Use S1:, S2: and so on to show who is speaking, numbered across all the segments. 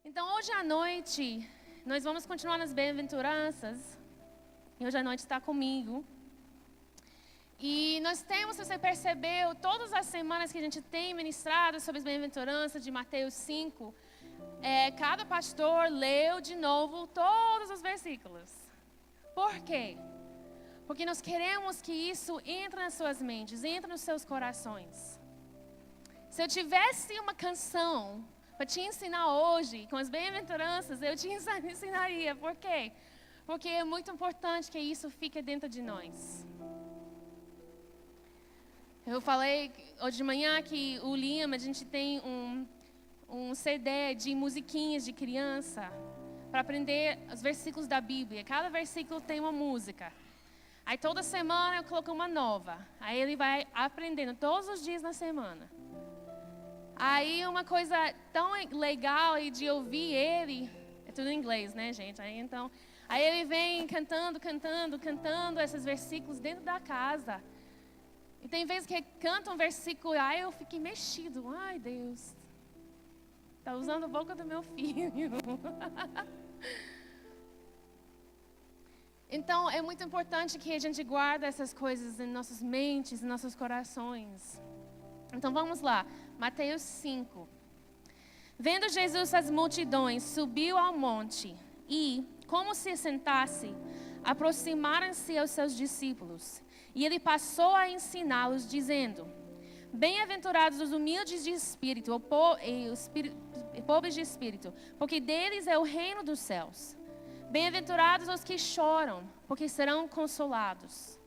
S1: Então, hoje à noite, nós vamos continuar nas bem-aventuranças. E hoje à noite está comigo. E nós temos, se você percebeu, todas as semanas que a gente tem ministrado sobre as bem-aventuranças de Mateus 5, cada pastor leu de novo todos os versículos. Por quê? Porque nós queremos que isso entre nas suas mentes, entre nos seus corações. Se eu tivesse uma canção para te ensinar hoje, com as bem-aventuranças, eu te ensinaria. Por quê? Porque é muito importante que isso fique dentro de nós. Eu falei hoje de manhã que o Lima, a gente tem um CD de musiquinhas de criança para aprender os versículos da Bíblia. Cada versículo tem uma música. Aí toda semana eu coloco uma nova. Aí ele vai aprendendo todos os dias na semana. Aí uma coisa tão legal de ouvir ele, é tudo em inglês, né, gente? Aí ele vem cantando esses versículos dentro da casa. E tem vezes que ele canta um versículo, aí eu fiquei mexido. Ai, Deus, tá usando a boca do meu filho. Então, é muito importante que a gente guarde essas coisas em nossas mentes, em nossos corações. Então, vamos lá. Mateus 5. Vendo Jesus as multidões, subiu ao monte e, como se sentasse, aproximaram-se aos seus discípulos. E ele passou a ensiná-los, dizendo: Bem-aventurados os humildes de espírito, pobres de espírito, porque deles é o reino dos céus. Bem-aventurados os que choram, porque serão consolados.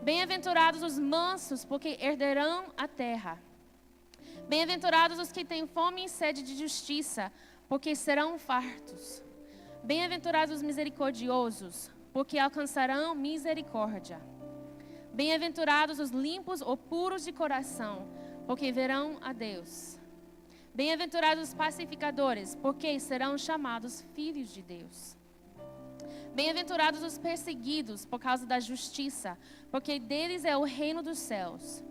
S1: Bem-aventurados os mansos, porque herderão a terra. Bem-aventurados os que têm fome e sede de justiça, porque serão fartos. Bem-aventurados os misericordiosos, porque alcançarão misericórdia. Bem-aventurados os limpos ou puros de coração, porque verão a Deus. Bem-aventurados os pacificadores, porque serão chamados filhos de Deus. Bem-aventurados os perseguidos por causa da justiça, porque deles é o reino dos céus.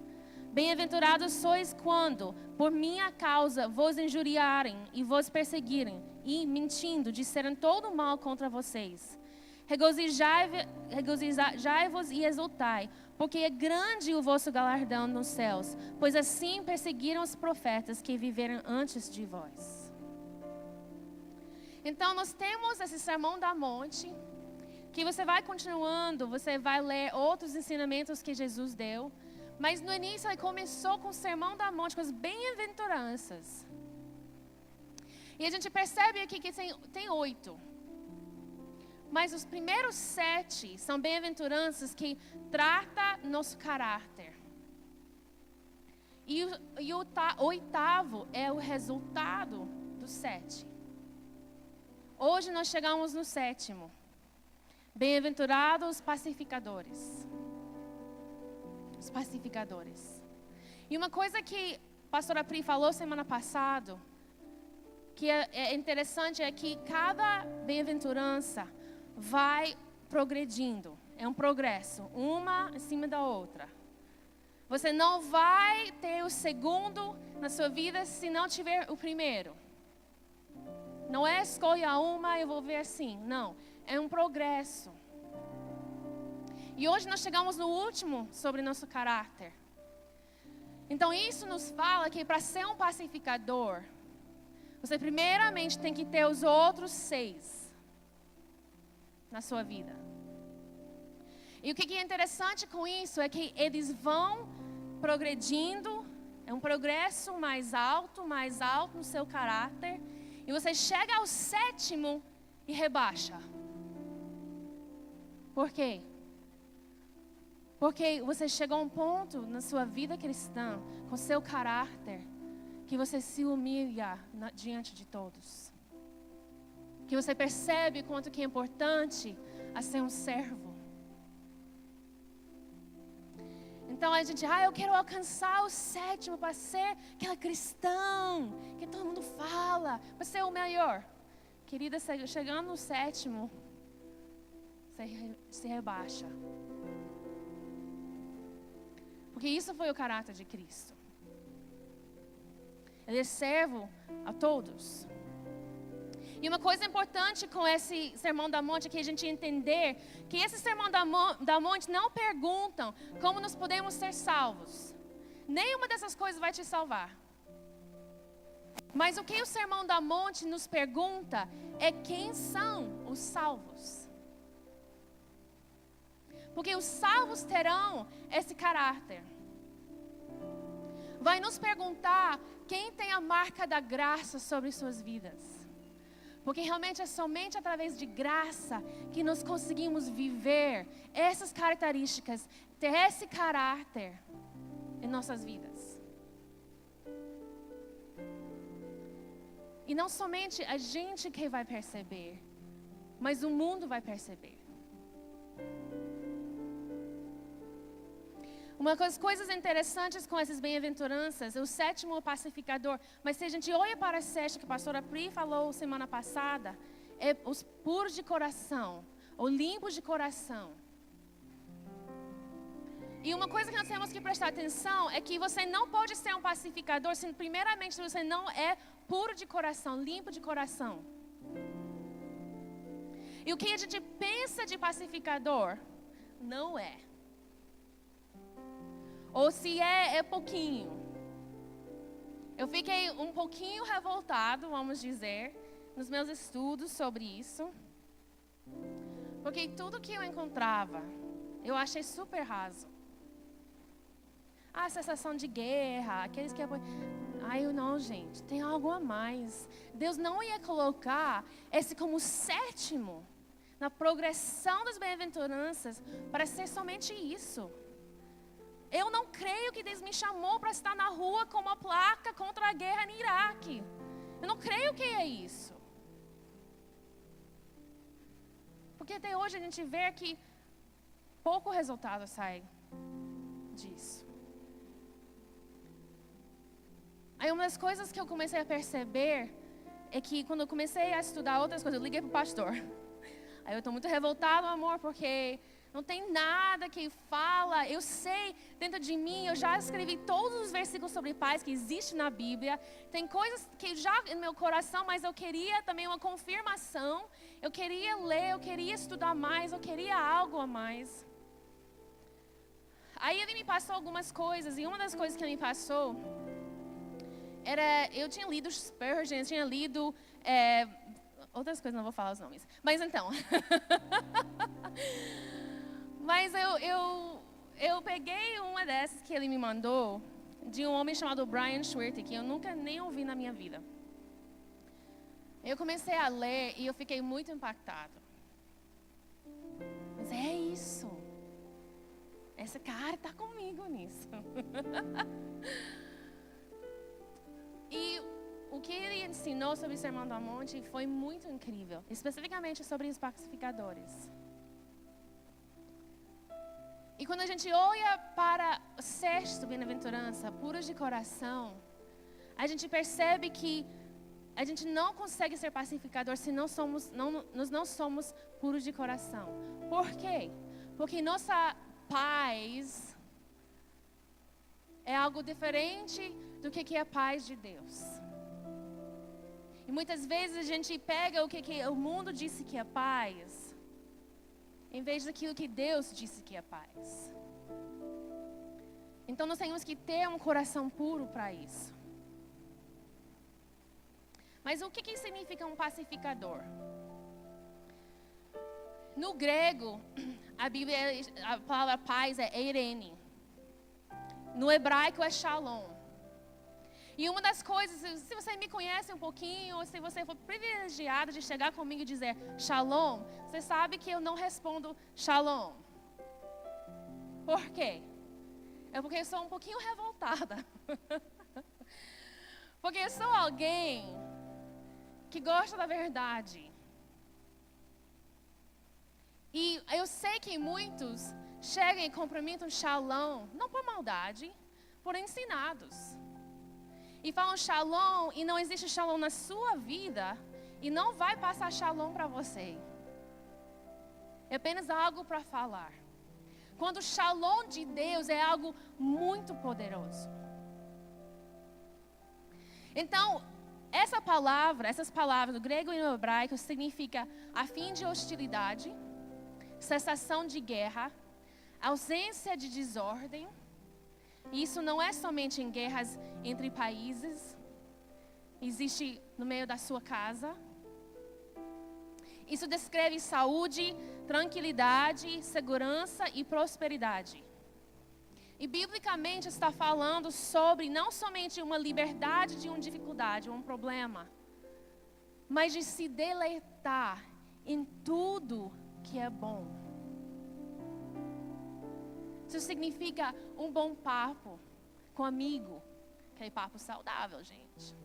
S1: Bem-aventurados sois quando, por minha causa, vos injuriarem e vos perseguirem, e, mentindo, disserem todo mal contra vocês. Regozijai-vos e exultai, porque é grande o vosso galardão nos céus, pois assim perseguiram os profetas que viveram antes de vós. Então, nós temos esse sermão da monte, que você vai continuando, você vai ler outros ensinamentos que Jesus deu, mas no início ele começou com o sermão da monte, com as bem-aventuranças. E a gente percebe aqui que tem 8. Mas os primeiros 7 são bem-aventuranças que tratam nosso caráter. E o 8º é o resultado do 7. Hoje nós chegamos no 7º. Bem-aventurados os pacificadores. Os pacificadores. E uma coisa que a pastora Pri falou semana passada, que é interessante, é que cada bem-aventurança vai progredindo. É um progresso, uma em cima da outra. Você não vai ter o segundo na sua vida se não tiver o primeiro. Não é escolha uma e eu vou ver assim. Não, é um progresso. E hoje nós chegamos no último sobre nosso caráter. Então isso nos fala que para ser um pacificador, você primeiramente tem que ter os outros 6 na sua vida. E o que é interessante com isso é que eles vão progredindo, é um progresso mais alto no seu caráter, e você chega ao 7º e rebaixa. Por quê? Porque você chegou a um ponto na sua vida cristã, com seu caráter, que você se humilha diante de todos. Que você percebe quanto que é importante a ser um servo. Então a gente, eu quero alcançar o 7º para ser aquela cristão que todo mundo fala, para ser o melhor. Querida, chegando no 7º, você se rebaixa. Porque isso foi o caráter de Cristo. Ele é servo a todos. E uma coisa importante com esse Sermão da Monte é que a gente entender que esse Sermão da Monte não perguntam como nós podemos ser salvos. Nenhuma dessas coisas vai te salvar. Mas o que o Sermão da Monte nos pergunta é quem são os salvos. Porque os salvos terão esse caráter. Vai nos perguntar quem tem a marca da graça sobre suas vidas. Porque realmente é somente através de graça que nós conseguimos viver essas características, ter esse caráter em nossas vidas. E não somente a gente que vai perceber, mas o mundo vai perceber. Uma das coisas interessantes com essas bem-aventuranças, o sétimo o pacificador, mas se a gente olha para a sexta, que a pastora Pri falou semana passada, é os puros de coração, ou limpos de coração. E uma coisa que nós temos que prestar atenção é que você não pode ser um pacificador se primeiramente você não é puro de coração, limpo de coração. E o que a gente pensa de pacificador, não é. Ou se é pouquinho. Eu fiquei um pouquinho revoltado, vamos dizer, nos meus estudos sobre isso. Porque tudo que eu encontrava, eu achei super raso. A sensação de guerra, aqueles que... Ai, não, gente, tem algo a mais. Deus não ia colocar esse como sétimo na progressão das bem-aventuranças para ser somente isso. Eu não creio que Deus me chamou para estar na rua com uma placa contra a guerra no Iraque. Eu não creio que é isso. Porque até hoje a gente vê que pouco resultado sai disso. Aí uma das coisas que eu comecei a perceber é que quando eu comecei a estudar outras coisas, eu liguei para o pastor. Aí eu estou muito revoltado, amor, porque não tem nada que fala. Eu sei, dentro de mim, eu já escrevi todos os versículos sobre paz que existem na Bíblia. Tem coisas que já no meu coração, mas eu queria também uma confirmação. Eu queria ler, eu queria estudar mais, eu queria algo a mais. Aí ele me passou algumas coisas, e uma das coisas que ele me passou era, eu tinha lido Spurgeon, eu tinha lido outras coisas, não vou falar os nomes. Mas então, mas eu peguei uma dessas que ele me mandou, de um homem chamado Brian Schwerter, que eu nunca nem ouvi na minha vida. Eu comecei a ler e eu fiquei muito impactado. Mas é isso. Esse cara está comigo nisso. E o que ele ensinou sobre o Sermão do Monte foi muito incrível, especificamente sobre os pacificadores. E quando a gente olha para o sexto bem-aventurança, puros de coração, a gente percebe que a gente não consegue ser pacificador se nós não somos puros de coração. Por quê? Porque nossa paz é algo diferente do que é a paz de Deus. E muitas vezes a gente pega o que o mundo disse que é paz, em vez daquilo que Deus disse que é paz. Então nós temos que ter um coração puro para isso. Mas o que significa um pacificador? No grego, a palavra paz é eirene. No hebraico é shalom. E uma das coisas, se você me conhece um pouquinho, ou se você for privilegiado de chegar comigo e dizer shalom, você sabe que eu não respondo shalom. Por quê? É porque eu sou um pouquinho revoltada. Porque eu sou alguém que gosta da verdade. E eu sei que muitos chegam e cumprimentam shalom, não por maldade, por ensinados. E falam shalom e não existe shalom na sua vida e não vai passar shalom para você. É apenas algo para falar. Quando o shalom de Deus é algo muito poderoso. Então, essas palavras do grego e no hebraico significa a fim de hostilidade, cessação de guerra, ausência de desordem. E isso não é somente em guerras entre países, existe no meio da sua casa. Isso descreve saúde, tranquilidade, segurança e prosperidade. E biblicamente está falando sobre não somente uma liberdade de uma dificuldade, um problema, mas de se deleitar em tudo que é bom. Isso significa um bom papo com amigo, que é papo saudável, gente.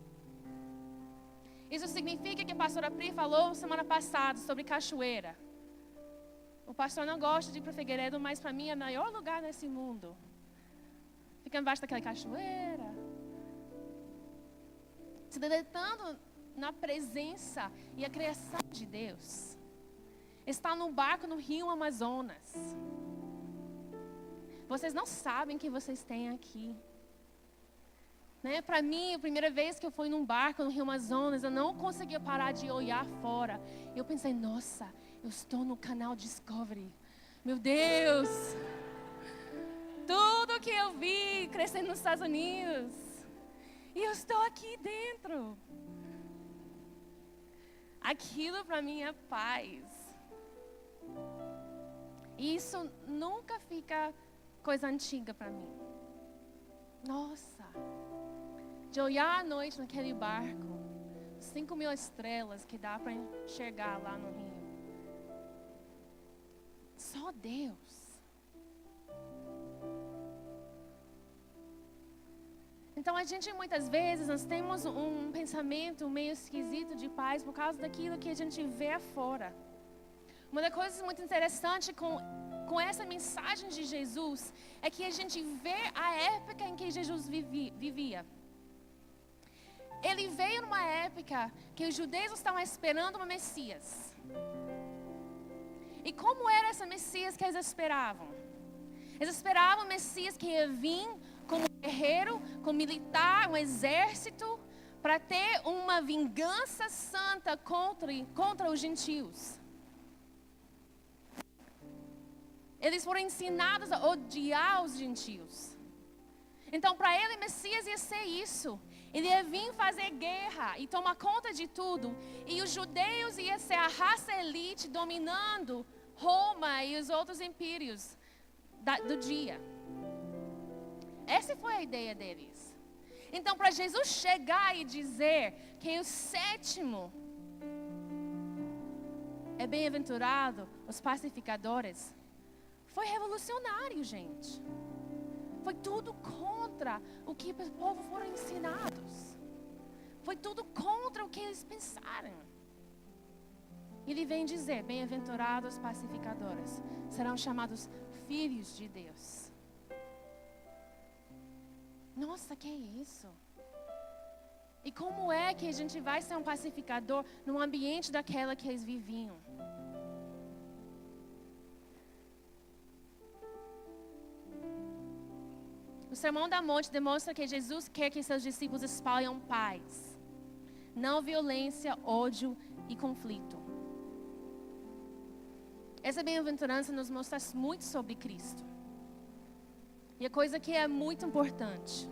S1: Isso significa que a pastora Pri falou semana passada sobre cachoeira. O pastor não gosta de ir para Figueiredo, mas para mim é o maior lugar nesse mundo. Fica embaixo daquela cachoeira, se deleitando na presença e a criação de Deus. Está num barco no rio Amazonas. Vocês não sabem o que vocês têm aqui. Para mim, a primeira vez que eu fui num barco no rio Amazonas, eu não conseguia parar de olhar fora. Eu pensei, nossa, eu estou no canal Discovery. Meu Deus! Tudo que eu vi crescendo nos Estados Unidos. E eu estou aqui dentro. Aquilo para mim é paz. E isso nunca fica coisa antiga para mim. Nossa. De olhar à noite naquele barco. 5.000 estrelas que dá para enxergar lá no rio. Só Deus. Então, a gente muitas vezes, nós temos um pensamento meio esquisito de paz por causa daquilo que a gente vê afora. Uma das coisas muito interessantes com essa mensagem de Jesus é que a gente vê a época em que Jesus vivia. Ele veio numa época que os judeus estavam esperando uma Messias. E como era essa Messias que eles esperavam? Eles esperavam um Messias que ia vir como guerreiro, como militar, um exército, para ter uma vingança santa contra os gentios. Eles foram ensinados a odiar os gentios. Então, para ele, Messias ia ser isso. Ele ia vir fazer guerra e tomar conta de tudo. E os judeus iam ser a raça elite dominando Roma e os outros impérios do dia. Essa foi a ideia deles. Então, para Jesus chegar e dizer que o sétimo é bem-aventurado os pacificadores, foi revolucionário, gente. Foi tudo contra o que o povo foram ensinados. Foi tudo contra o que eles pensaram. Ele vem dizer, bem-aventurados os pacificadores, serão chamados filhos de Deus. Nossa, que é isso? E como é que a gente vai ser um pacificador no ambiente daquela que eles viviam? O Sermão da Monte demonstra que Jesus quer que seus discípulos espalhem paz, não violência, ódio e conflito. Essa bem-aventurança nos mostra muito sobre Cristo. E a coisa que é muito importante,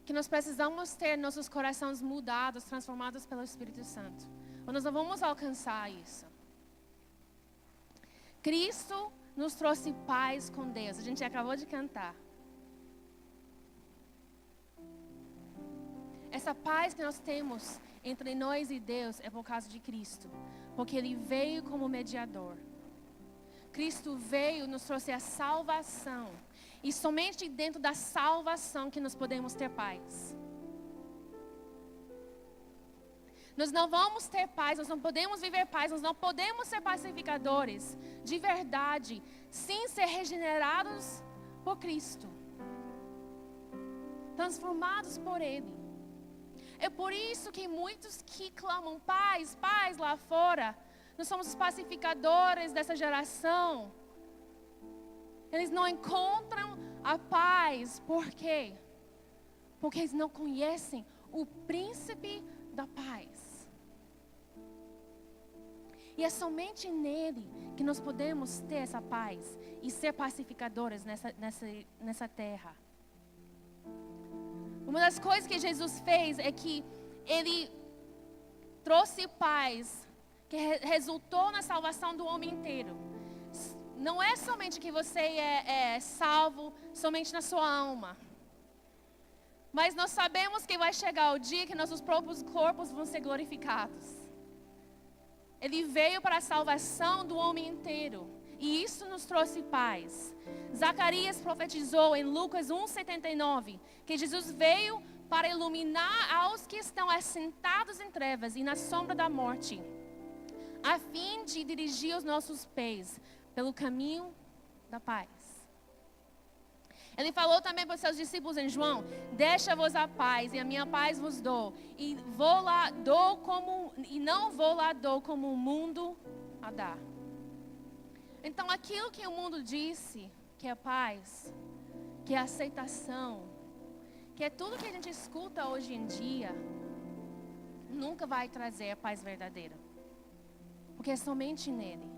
S1: que nós precisamos ter nossos corações mudados, transformados pelo Espírito Santo. Ou nós não vamos alcançar isso. Cristo nos trouxe paz com Deus. A gente acabou de cantar. Essa paz que nós temos entre nós e Deus é por causa de Cristo. Porque Ele veio como mediador. Cristo veio e nos trouxe a salvação. E somente dentro da salvação que nós podemos ter paz. Nós não vamos ter paz, nós não podemos viver paz, nós não podemos ser pacificadores de verdade, sem ser regenerados por Cristo. Transformados por Ele. É por isso que muitos que clamam paz, paz lá fora, nós somos os pacificadores dessa geração. Eles não encontram a paz. Por quê? Porque eles não conhecem o príncipe da paz. E é somente nele que nós podemos ter essa paz e ser pacificadores nessa terra. Uma das coisas que Jesus fez é que ele trouxe paz, que resultou na salvação do homem inteiro. Não é somente que você é salvo somente na sua alma. Mas nós sabemos que vai chegar o dia que nossos próprios corpos vão ser glorificados. Ele veio para a salvação do homem inteiro. E isso nos trouxe paz. Zacarias profetizou em Lucas 1,79 que Jesus veio para iluminar aos que estão assentados em trevas e na sombra da morte, a fim de dirigir os nossos pés pelo caminho da paz. Ele falou também para os seus discípulos em João: deixa-vos a paz, e a minha paz vos dou. E não vou lá dou como o mundo a dá. Então aquilo que o mundo disse, que é paz, que é aceitação, que é tudo que a gente escuta hoje em dia, nunca vai trazer a paz verdadeira. Porque é somente nele.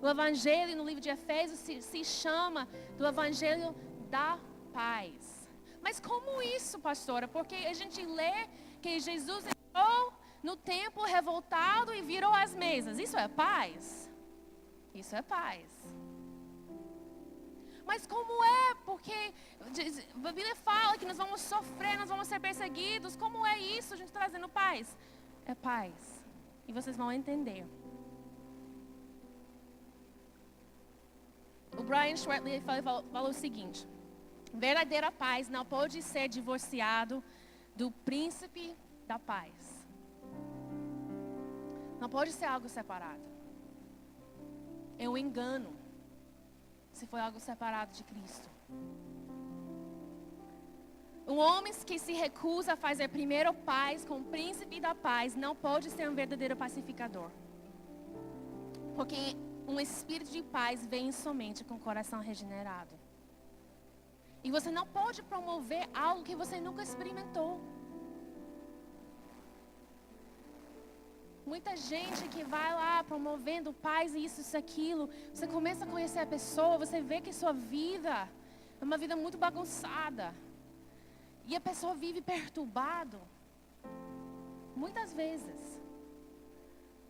S1: O Evangelho no livro de Efésios se chama do Evangelho da paz. Mas como isso, pastora? Porque a gente lê que Jesus entrou no templo revoltado e virou as mesas. Isso é paz? Isso é paz. Mas como é? Porque a Bíblia fala que nós vamos sofrer, nós vamos ser perseguidos. Como é isso, a gente trazendo paz? É paz. E vocês vão entender. O Brian Schwertley falou o seguinte: verdadeira paz não pode ser divorciado do príncipe da paz. Não pode ser algo separado. É um engano se for algo separado de Cristo. Um homem que se recusa a fazer primeiro paz com o príncipe da paz não pode ser um verdadeiro pacificador. Porque um espírito de paz vem somente com o coração regenerado. E você não pode promover algo que você nunca experimentou. Muita gente que vai lá promovendo paz e isso, aquilo. Você começa a conhecer a pessoa, você vê que sua vida é uma vida muito bagunçada. E a pessoa vive perturbado. Muitas vezes.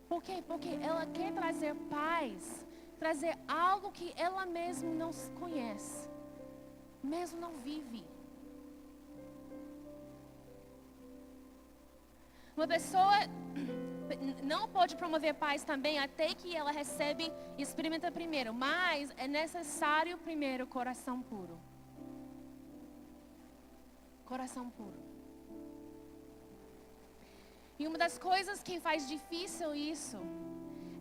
S1: Por quê? Porque ela quer trazer paz, trazer algo que ela mesma não conhece, mesmo não vive. Uma pessoa não pode promover paz também até que ela recebe e experimenta primeiro. Mas é necessário primeiro coração puro. Coração puro. E uma das coisas que faz difícil isso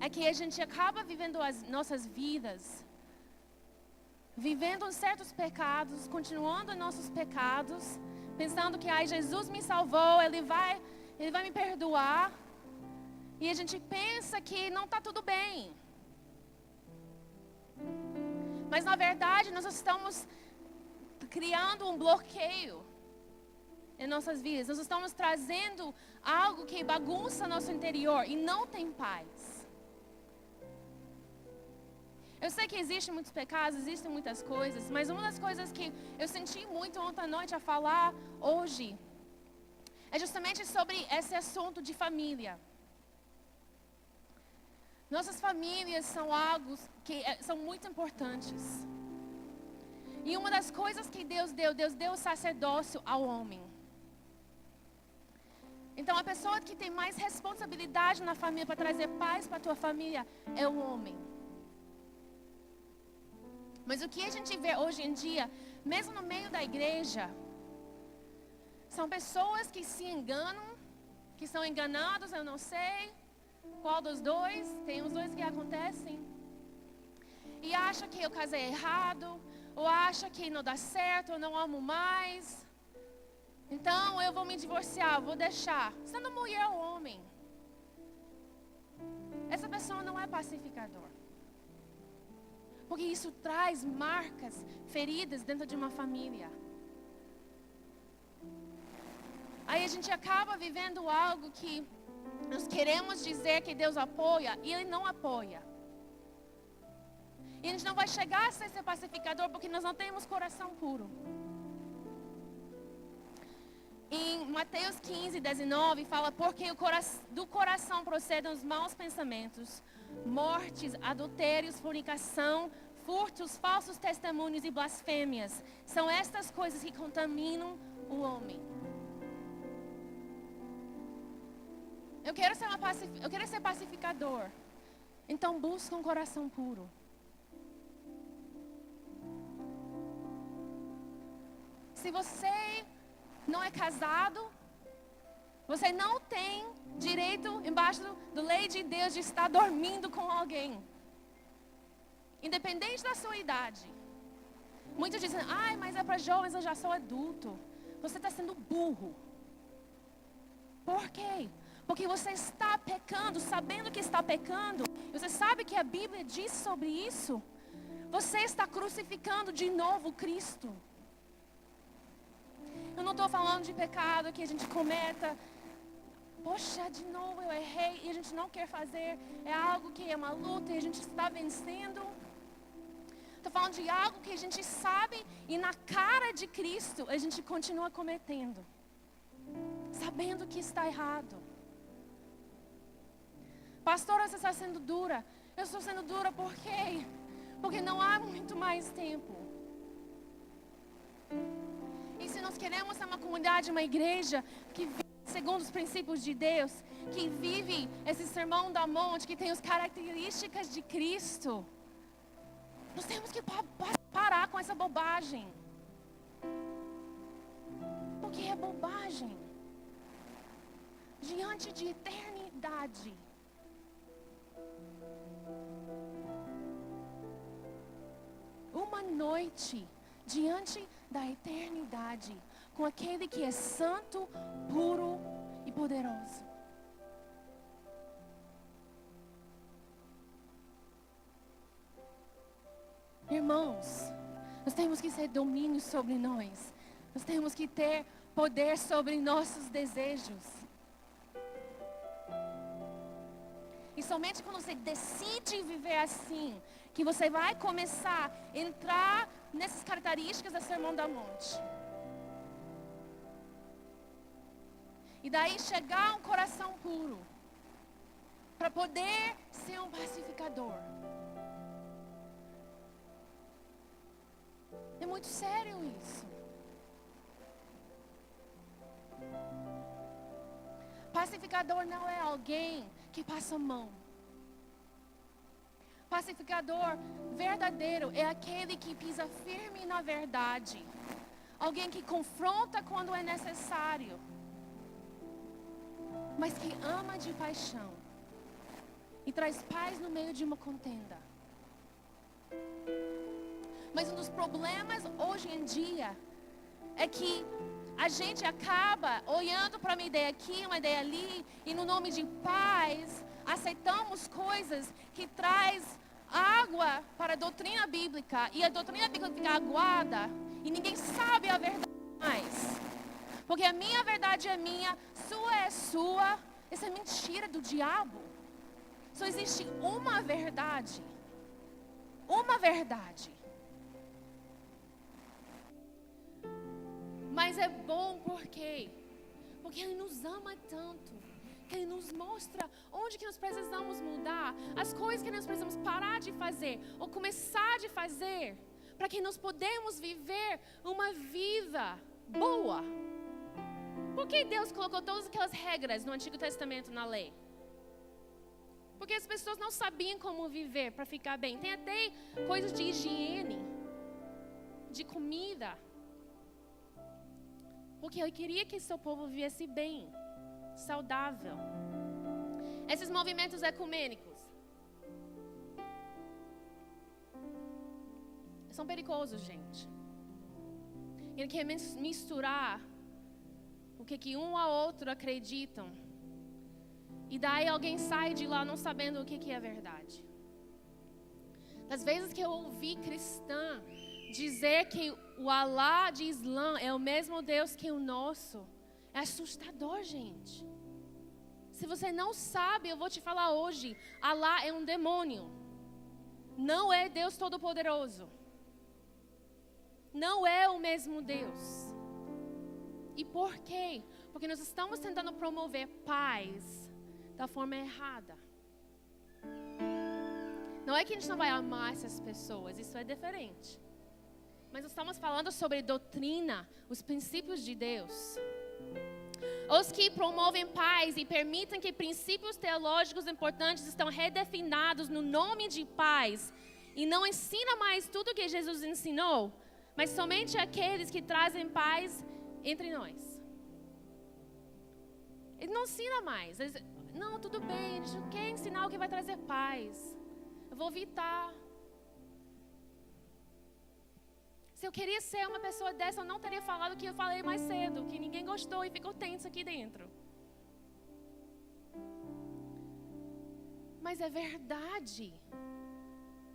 S1: é que a gente acaba vivendo as nossas vidas, vivendo certos pecados, continuando em nossos pecados, pensando que Jesus me salvou, Ele vai me perdoar. E a gente pensa que não está tudo bem. Mas na verdade nós estamos criando um bloqueio em nossas vidas. Nós estamos trazendo algo que bagunça nosso interior e não tem paz. Eu sei que existem muitos pecados, existem muitas coisas, mas uma das coisas que eu senti muito ontem à noite a falar hoje é justamente sobre esse assunto de família. Nossas famílias são algo que são muito importantes. E uma das coisas que Deus deu o sacerdócio ao homem. Então a pessoa que tem mais responsabilidade na família para trazer paz para a tua família é o homem. Mas o que a gente vê hoje em dia, mesmo no meio da igreja, são pessoas que se enganam, que são enganados, eu não sei qual dos dois, tem os dois que acontecem. E acha que eu casei errado, ou acha que não dá certo, eu não amo mais. Então eu vou me divorciar, vou deixar. Sendo mulher ou homem, essa pessoa não é pacificador. Porque isso traz marcas, feridas dentro de uma família. Aí a gente acaba vivendo algo que nós queremos dizer que Deus apoia e Ele não apoia. E a gente não vai chegar a ser pacificador porque nós não temos coração puro. Em Mateus 15, 19, fala: porque do coração procedem os maus pensamentos, mortes, adultérios, fornicação, furtos, falsos testemunhos e blasfêmias. São estas coisas que contaminam o homem. Eu quero ser pacificador. Então busca um coração puro. Se você não é casado, você não tem direito, embaixo do lei de Deus, de estar dormindo com alguém. Independente da sua idade. Muitos dizem: ai, mas é para jovens, eu já sou adulto. Você está sendo burro. Por quê? Porque você está pecando, sabendo que está pecando. Você sabe que a Bíblia diz sobre isso. Você está crucificando de novo Cristo. Eu não estou falando de pecado que a gente cometa. Poxa, de novo eu errei e a gente não quer fazer. É algo que é uma luta e a gente está vencendo. Estou falando de algo que a gente sabe e na cara de Cristo a gente continua cometendo. Sabendo que está errado. Pastora, você está sendo dura. Eu estou sendo dura por quê? Porque não há muito mais tempo. E se nós queremos ser uma comunidade, uma igreja que vive segundo os princípios de Deus, que vive esse sermão da monte, que tem as características de Cristo, nós temos que parar com essa bobagem. Porque é bobagem. Diante de eternidade. Uma noite diante da eternidade, com aquele que é santo, puro e poderoso. Irmãos, nós temos que ter domínio sobre nós. Nós temos que ter poder sobre nossos desejos. E somente quando você decide viver assim, que você vai começar a entrar nessas características do Sermão da Monte. E daí chegar a um coração puro. Para poder ser um pacificador. É muito sério isso. Pacificador não é alguém que passa a mão. Pacificador verdadeiro é aquele que pisa firme na verdade. Alguém que confronta quando é necessário. Mas que ama de paixão. E traz paz no meio de uma contenda. Mas um dos problemas hoje em dia é que a gente acaba olhando para uma ideia aqui, uma ideia ali, e no nome de paz, aceitamos coisas que traz água para a doutrina bíblica, e a doutrina bíblica fica aguada, e ninguém sabe a verdade mais. Porque a minha verdade é minha, sua é sua. Isso é mentira do diabo. Só existe uma verdade. Uma verdade. Mas é bom por quê? Porque Ele nos ama tanto. Que Ele nos mostra onde que nós precisamos mudar. As coisas que nós precisamos parar de fazer. Ou começar de fazer. Para que nós podemos viver uma vida boa. Por que Deus colocou todas aquelas regras no Antigo Testamento na lei? Porque as pessoas não sabiam como viver para ficar bem. Tem até coisas de higiene. De comida. Porque Ele queria que seu povo vivesse bem, saudável. Esses movimentos ecumênicos são perigosos, gente. Ele quer misturar o que um ao outro acreditam. E daí alguém sai de lá não sabendo o que é verdade. Das vezes que eu ouvi cristã dizer que o Alá de Islã é o mesmo Deus que o nosso, É assustador, gente. Se você não sabe, eu vou te falar hoje. Alá é um demônio. Não é Deus Todo-Poderoso. Não é o mesmo Deus. E por quê? Porque nós estamos tentando promover paz da forma errada. Não é que a gente não vai amar essas pessoas, isso é diferente. Mas nós estamos falando sobre doutrina, os princípios de Deus. Os que promovem paz e permitem que princípios teológicos importantes estão redefinidos no nome de paz e não ensinam mais tudo o que Jesus ensinou, mas somente aqueles que trazem paz entre nós. Ele não ensina mais. Não, tudo bem, a gente não quer ensinar o que vai trazer paz. Eu vou evitar. Se eu queria ser uma pessoa dessa, eu não teria falado o que eu falei mais cedo, que ninguém gostou e ficou tenso aqui dentro. Mas é verdade.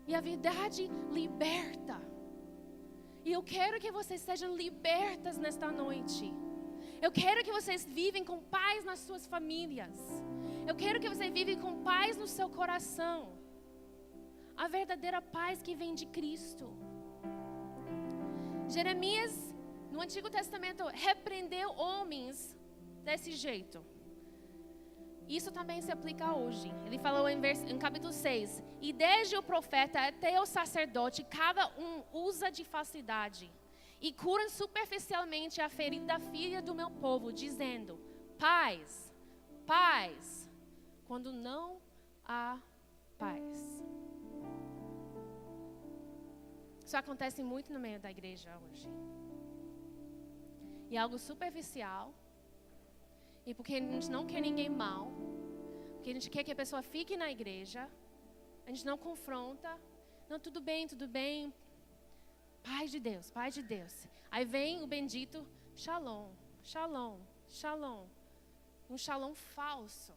S1: E a verdade liberta. E eu quero que vocês sejam libertas nesta noite. Eu quero que vocês vivem com paz nas suas famílias. Eu quero que vocês vivem com paz no seu coração. A verdadeira paz que vem de Cristo. Jeremias, no Antigo Testamento, repreendeu homens desse jeito. Isso também se aplica hoje. Ele falou em capítulo 6. E desde o profeta até o sacerdote, cada um usa de falsidade. E curam superficialmente a ferida da filha do meu povo, dizendo, paz, paz, quando não há paz. Isso acontece muito no meio da igreja hoje. E é algo superficial. E porque a gente não quer ninguém mal, porque a gente quer que a pessoa fique na igreja, a gente não confronta. Não, tudo bem, tudo bem. Paz de Deus, paz de Deus. Aí vem o bendito shalom, shalom, shalom. Um shalom falso.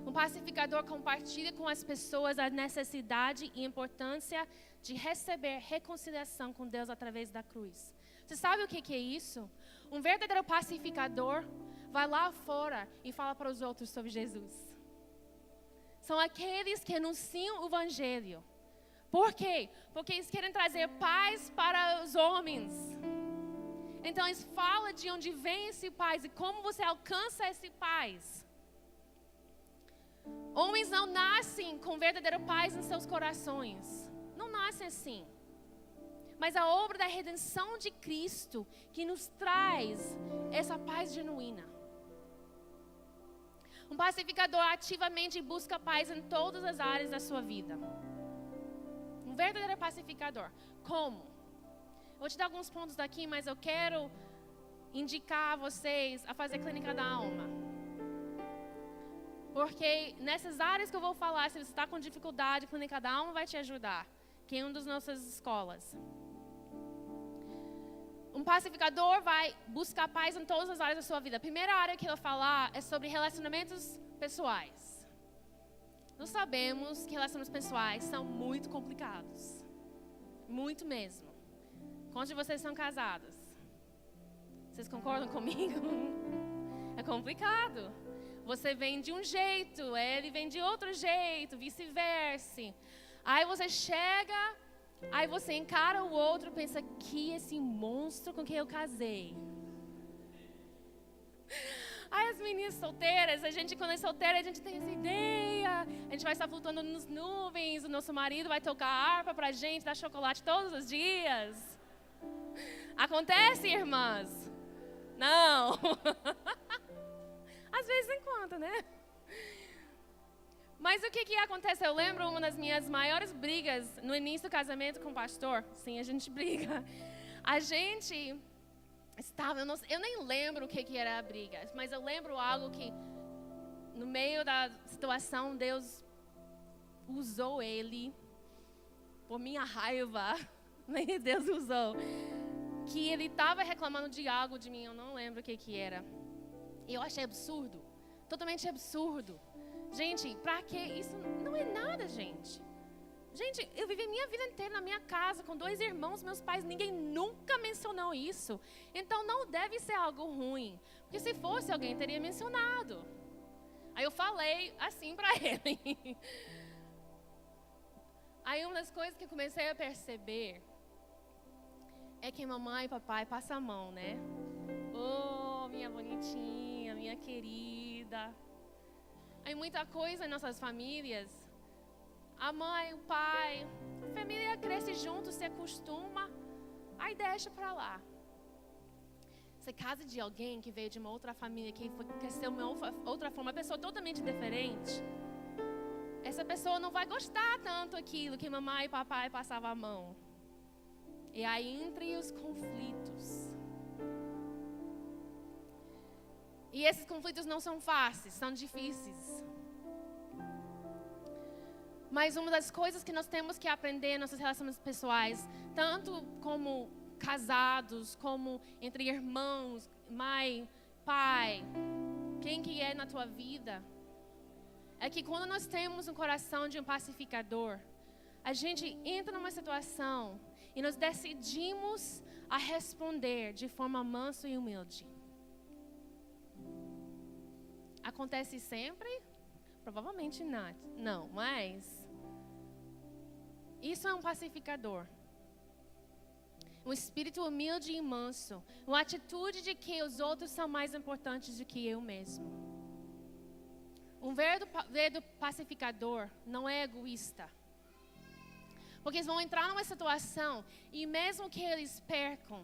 S1: Um pacificador compartilha com as pessoas a necessidade e importância de receber reconciliação com Deus através da cruz. Você sabe o que é isso? Um verdadeiro pacificador vai lá fora e fala para os outros sobre Jesus. São aqueles que anunciam o evangelho. Por quê? Porque eles querem trazer paz para os homens. Então eles falam de onde vem esse paz e como você alcança esse paz. Homens não nascem com verdadeira paz em seus corações. Não nascem assim. Mas a obra da redenção de Cristo que nos traz essa paz genuína. Um pacificador ativamente busca paz em todas as áreas da sua vida. Um verdadeiro pacificador. Como? Vou te dar alguns pontos daqui, mas eu quero indicar a vocês a fazer clínica da alma. Porque nessas áreas que eu vou falar, se você está com dificuldade, a clínica da alma vai te ajudar. Que é uma das nossas escolas. Um pacificador vai buscar paz em todas as áreas da sua vida. A primeira área que eu vou falar é sobre relacionamentos pessoais. Nós sabemos que relacionamentos pessoais são muito complicados. Muito mesmo. Quantos de vocês são casados? Vocês concordam comigo? É complicado. Você vem de um jeito, ele vem de outro jeito, vice-versa. Aí você chega, aí você encara o outro e pensa, que esse monstro com quem eu casei. Aí as meninas solteiras, quando é solteira, a gente tem essa ideia. A gente vai estar flutuando nas nuvens, o nosso marido vai tocar harpa pra gente, dar chocolate todos os dias. Acontece, irmãs? Não. Às vezes em quando, né? Mas o que acontece? Eu lembro uma das minhas maiores brigas no início do casamento com o pastor. Sim, a gente briga. A gente estava, eu nem lembro o que era a briga, mas eu lembro algo que no meio da situação Deus usou ele por minha raiva. Deus usou. Que ele estava reclamando de algo de mim, eu não lembro o que era. E eu achei absurdo, totalmente absurdo. Gente, pra que? Isso não é nada, gente. Gente, eu vivi minha vida inteira na minha casa, com 2 irmãos, meus pais, ninguém nunca mencionou isso. Então não deve ser algo ruim. Porque se fosse, alguém teria mencionado. Aí eu falei assim para ele. Aí uma das coisas que eu comecei a perceber é que mamãe e papai passam a mão, né? Oh, minha bonitinha, minha querida. Aí muita coisa em nossas famílias, a mãe, o pai, a família cresce junto, se acostuma, aí deixa pra lá. Você casa de alguém que veio de uma outra família, que cresceu de uma outra forma, uma pessoa totalmente diferente. Essa pessoa não vai gostar tanto aquilo que mamãe e papai passavam a mão. E aí entre os conflitos. E esses conflitos não são fáceis, são difíceis. Mas uma das coisas que nós temos que aprender em nossos relacionamentos pessoais, tanto como casados, como entre irmãos, mãe, pai, quem que é na tua vida, é que quando nós temos um coração de um pacificador, a gente entra numa situação e nós decidimos a responder de forma mansa e humilde. Acontece sempre? Provavelmente não, mas isso é um pacificador. Um espírito humilde e manso. Uma atitude de que os outros são mais importantes do que eu mesmo. Um verdadeiro pacificador não é egoísta. Porque eles vão entrar numa situação e mesmo que eles percam,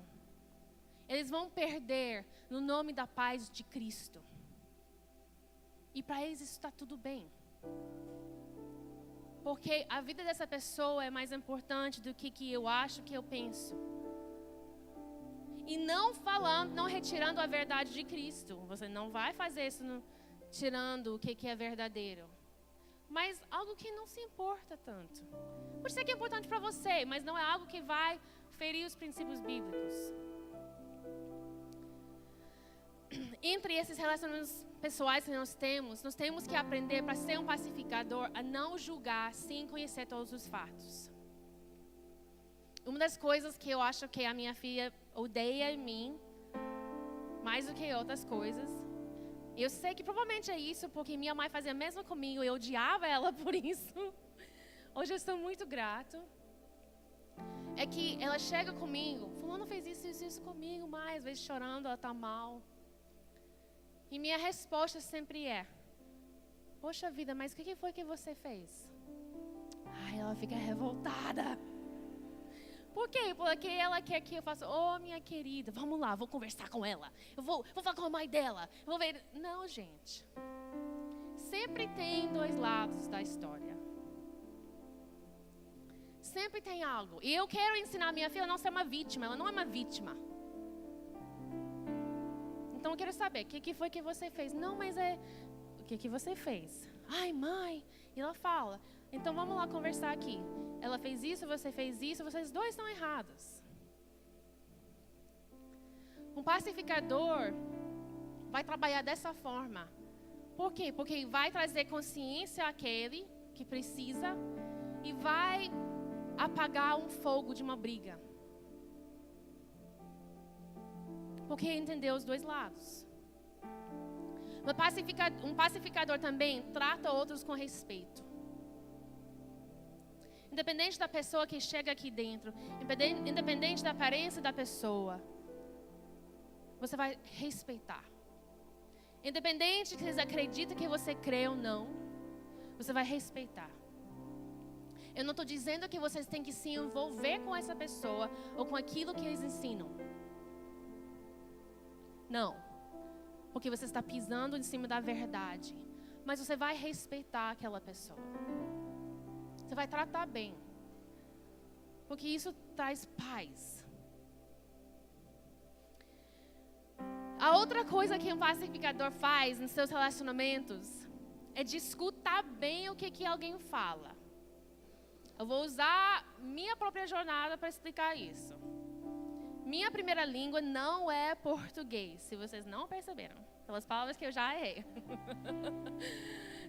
S1: eles vão perder no nome da paz de Cristo. E para eles isso está tudo bem. Porque a vida dessa pessoa é mais importante do que eu acho, que eu penso. E não falando, não retirando a verdade de Cristo. Você não vai fazer isso tirando o que é verdadeiro. Mas algo que não se importa tanto. Pode ser que é importante para você, mas não é algo que vai ferir os princípios bíblicos. Entre esses relacionamentos pessoais que nós temos que aprender para ser um pacificador a não julgar sem conhecer todos os fatos. Uma das coisas que eu acho que a minha filha odeia em mim, mais do que outras coisas, eu sei que provavelmente é isso, porque minha mãe fazia a mesma comigo, eu odiava ela por isso. Hoje eu estou muito grato. É que ela chega comigo, fulano fez isso comigo, mais vezes chorando, ela está mal. E minha resposta sempre é, poxa vida, mas o que foi que você fez? Ai, ela fica revoltada. Por quê? Porque ela quer que eu faça, minha querida, vamos lá, vou conversar com ela. Eu vou falar com a mãe dela. Eu vou ver. Não, gente. Sempre tem 2 lados da história. Sempre tem algo. E eu quero ensinar a minha filha a não ser uma vítima. Ela não é uma vítima. Então eu quero saber, o que foi que você fez? Não, mas o que você fez? Ai, mãe. E ela fala, então vamos lá conversar aqui. Ela fez isso, você fez isso, vocês 2 estão errados. Um pacificador vai trabalhar dessa forma. Por quê? Porque vai trazer consciência àquele que precisa e vai apagar um fogo de uma briga. Porque entendeu os 2 lados. Um pacificador também trata outros com respeito. Independente da pessoa que chega aqui dentro, independente da aparência da pessoa, você vai respeitar. Independente que eles acreditem que você crê ou não, você vai respeitar. Eu não estou dizendo que vocês têm que se envolver com essa pessoa ou com aquilo que eles ensinam. Não. Porque você está pisando em cima da verdade. Mas você vai respeitar aquela pessoa. Você vai tratar bem. Porque isso traz paz. A outra coisa que um pacificador faz nos seus relacionamentos é de escutar bem o que alguém fala. Eu vou usar minha própria jornada para explicar isso. Minha primeira língua não é português, se vocês não perceberam, pelas palavras que eu já errei.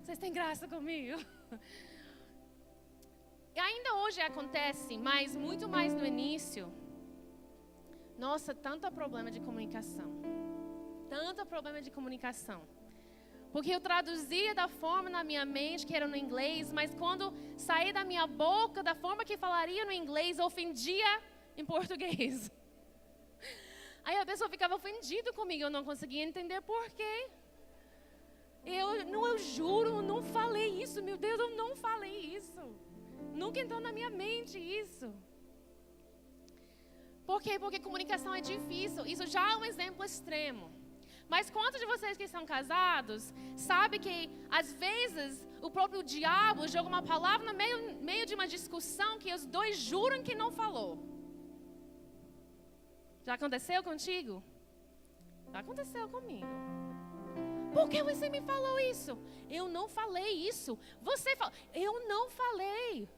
S1: Vocês têm graça comigo? E ainda hoje acontece, mas muito mais no início. Nossa, tanto problema de comunicação. Tanto problema de comunicação. Porque eu traduzia da forma na minha mente que era no inglês, mas quando saía da minha boca, da forma que falaria no inglês, ofendia em português. Aí a pessoa ficava ofendida comigo, eu não conseguia entender por quê. Eu juro, eu não falei isso, meu Deus, eu não falei isso. Nunca entrou na minha mente isso. Por quê? Porque comunicação é difícil. Isso já é um exemplo extremo. Mas quantos de vocês que são casados sabem que, às vezes, o próprio diabo joga uma palavra no meio de uma discussão que os dois juram que não falou? Já aconteceu contigo? Já aconteceu comigo. Por que você me falou isso? Eu não falei isso. Você falou. Eu não falei.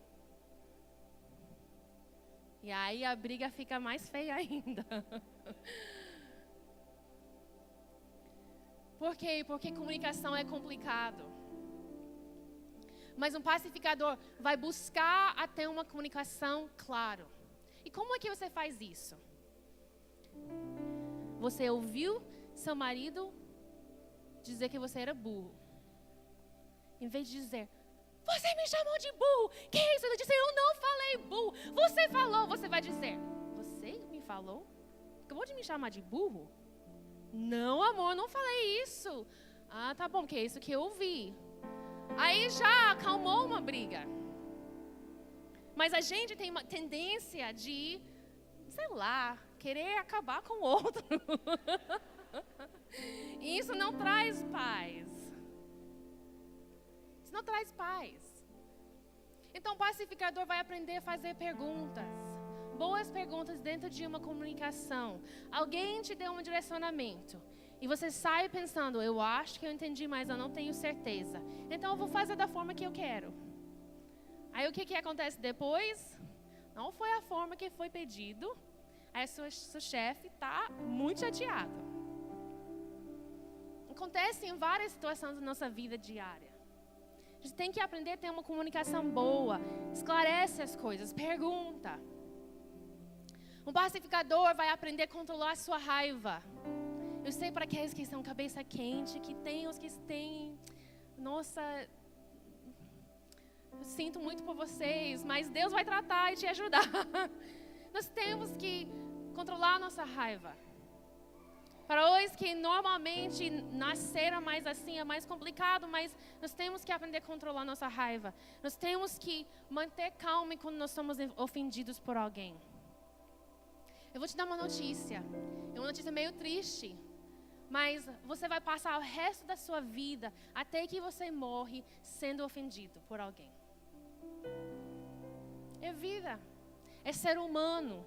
S1: E aí a briga fica mais feia ainda. Por quê? Porque comunicação é complicado. Mas um pacificador vai buscar até uma comunicação clara. E como é que você faz isso? Você ouviu seu marido dizer que você era burro. Em vez de dizer, você me chamou de burro. Que é isso? Ele disse, eu não falei burro. Você falou, você vai dizer, você me falou? Acabou de me chamar de burro? Não, amor, não falei isso. Ah, tá bom, que é isso que eu ouvi. Aí já acalmou uma briga. Mas a gente tem uma tendência de, sei lá, querer acabar com o outro. E isso não traz paz. Isso não traz paz. Então o pacificador vai aprender a fazer perguntas. Boas perguntas dentro de uma comunicação. Alguém te deu um direcionamento. E você sai pensando, eu acho que eu entendi, mas eu não tenho certeza. Então eu vou fazer da forma que eu quero. Aí o que acontece depois? Não foi a forma que foi pedido. Aí seu chefe está muito chateado. Acontece em várias situações da nossa vida diária. A gente tem que aprender a ter uma comunicação boa. Esclarece as coisas, pergunta. Um pacificador vai aprender a controlar a sua raiva. Eu sei para aqueles que são cabeça quente, que tem os que têm... Nossa, eu sinto muito por vocês, mas Deus vai tratar e te ajudar. Nós temos que controlar a nossa raiva. Para os que normalmente nasceram mais assim, é mais complicado, mas nós temos que aprender a controlar a nossa raiva. Nós temos que manter calma quando nós somos ofendidos por alguém. Eu vou te dar uma notícia. É uma notícia meio triste. Mas você vai passar o resto da sua vida até que você morre sendo ofendido por alguém. É vida. É ser humano.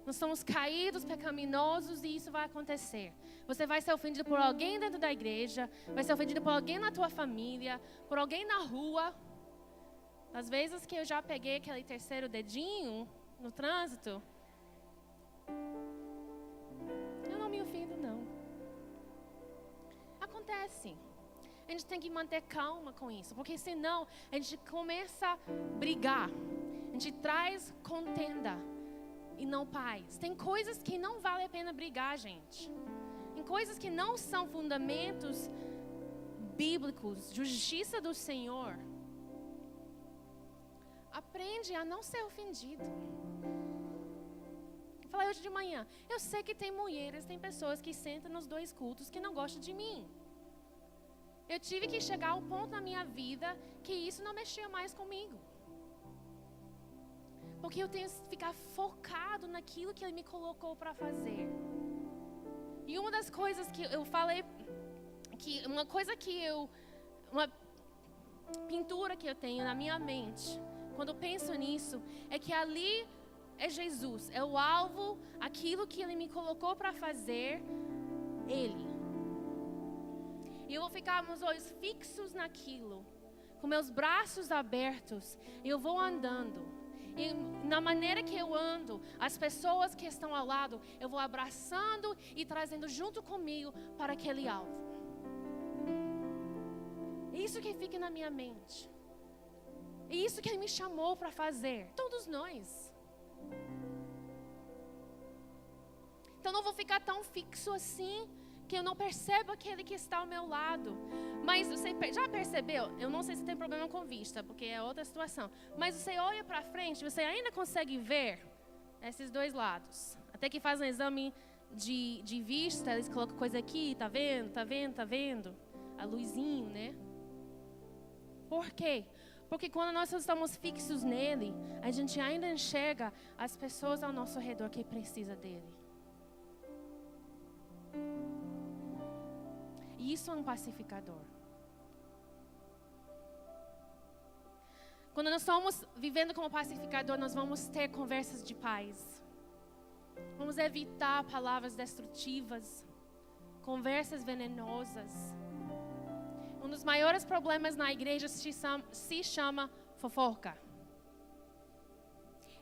S1: Nós somos caídos, pecaminosos e isso vai acontecer. Você vai ser ofendido por alguém dentro da igreja, vai ser ofendido por alguém na tua família, por alguém na rua. Às vezes que eu já peguei aquele terceiro dedinho no trânsito, eu não me ofendo, não. Acontece. A gente tem que manter calma com isso, porque senão a gente começa a brigar. A gente traz contenda. E não paz. Tem coisas que não vale a pena brigar, gente. Tem coisas que não são fundamentos bíblicos, justiça do Senhor. Aprende a não ser ofendido. Eu falei hoje de manhã. Eu sei que tem mulheres, tem pessoas que sentam nos dois cultos que não gostam de mim. Eu tive que chegar a um ponto na minha vida que isso não mexia mais comigo. Porque eu tenho que ficar focado naquilo que Ele me colocou para fazer. E uma das coisas que eu falei, uma pintura que eu tenho na minha mente, quando eu penso nisso, é que ali é Jesus, é o alvo, aquilo que Ele me colocou para fazer, Ele. E eu vou ficar meus olhos fixos naquilo, com meus braços abertos, e eu vou andando. E na maneira que eu ando, as pessoas que estão ao lado, eu vou abraçando e trazendo junto comigo para aquele alvo. Isso que fica na minha mente. É isso que Ele me chamou para fazer. Todos nós. Então não vou ficar tão fixo assim que eu não percebo aquele que está ao meu lado. Mas você já percebeu? Eu não sei se tem problema com vista, porque é outra situação. Mas você olha para frente, você ainda consegue ver esses dois lados. Até que faz um exame de vista, eles colocam coisa aqui, tá vendo, tá vendo, tá vendo? A luzinho, né? Por quê? Porque quando nós estamos fixos nele, a gente ainda enxerga as pessoas ao nosso redor que precisam dele. E isso é um pacificador. Quando nós estamos vivendo como pacificador, nós vamos ter conversas de paz. Vamos evitar palavras destrutivas, conversas venenosas. Um dos maiores problemas na igreja se chama fofoca.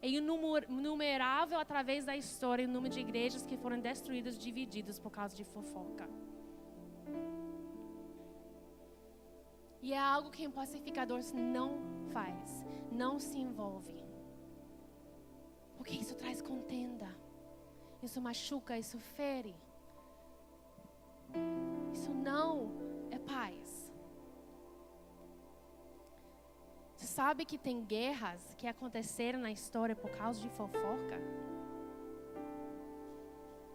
S1: É inumerável através da história o número de igrejas que foram destruídas, divididas por causa de fofoca. E é algo que um pacificador não faz, não se envolve. Porque isso traz contenda, isso machuca, isso fere. Isso não é paz. Você sabe que tem guerras que aconteceram na história por causa de fofoca?